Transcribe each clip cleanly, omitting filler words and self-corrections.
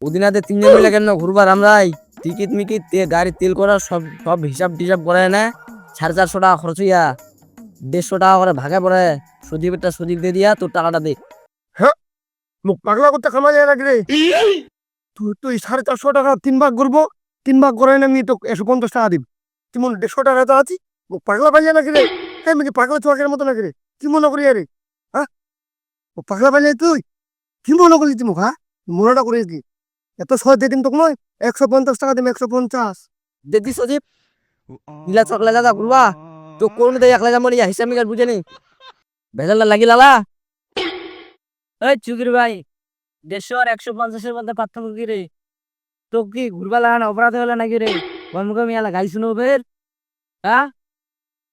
ওদিনাতে তিনজন মিলে কেন ঘুরবার আমরাই টিকিট মিকিট গাড়ির তেল করা সব সব হিসাব টিসাব করে না 450 টাকা খরচ হইয়া 150 টাকা করে ভাগে পড়ে সজীবেরটা সজীব দিয়ে দিয়া তোর টাকাটা দে। হ্যাঁ, মুখ পাগলা করতে খামা যায় নাকি রে? তুই 450 টাকা 3 ভাগ করবো, 3 ভাগ করে আমি তো 150 টাকা দিব। তুই মনে 150 টাকা তো আছি, মুখ পাগলা পাইলে নাকি রে? হ্যাঁ, আমি কি পাগলা চোখের মতো নাকি রে? কি মনে করি আরে? হ্যাঁ, মুখ পাগলা পাইলে তুই কি মনে করলি তুই মুখ? হ্যাঁ, মনেটা করিস কি? এত সহজ দিয়ে দিন তোকে নয়, 150 টাকা দিম, 150। দে দি সজীব নীলা চকলে দাদা ঘুরবা তো কোন দেয় একলা যাবো নিয়া হিসাব মিকার বুঝে নি ভেজাল লাগি লালা। এই চুকির ভাই 150 আর 150-এর মধ্যে পার্থক্য কি রে? তো কি ঘুরবা লাগা না অপরাধ হলে নাকি রে? কমকে মিয়ালা গাই শুনো ফের। হ্যাঁ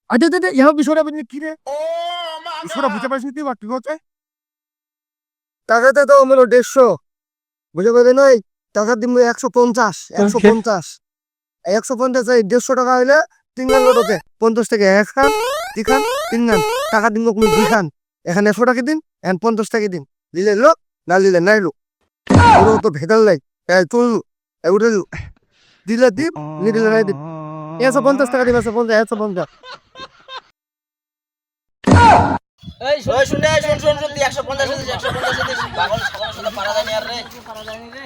আচ্ছা দে ইহা বিষয়টা বুঝলি কি রে? বিষয়টা বুঝতে পারছিস তুই বা কি হচ্ছে? টাকাতে তো আমার 150, বুঝে পেলে নয়? টাকা দিব 150, 150, 150 150 টাকা হইলে 3 গান লোটে 50 থেকে 1 খান 2 খান 3 গান টাকা দিন তুমি 2 খান। এখানে 100 টাকা দিন, এখন 50 টাকা দিন, দিলে লোক না দিলে নাই লোক। ওরও তো ভেদাল নাই। তুই উঠে দিলে দিব, নিদিলে নাই দিব। 150 টাকা দিব, 150, 150। এই শুনে শুন শুন শুন তুই 150 দিস 150 দিস পাগল সাদা সাদা পারা জানি আর রে পারা জানি রে।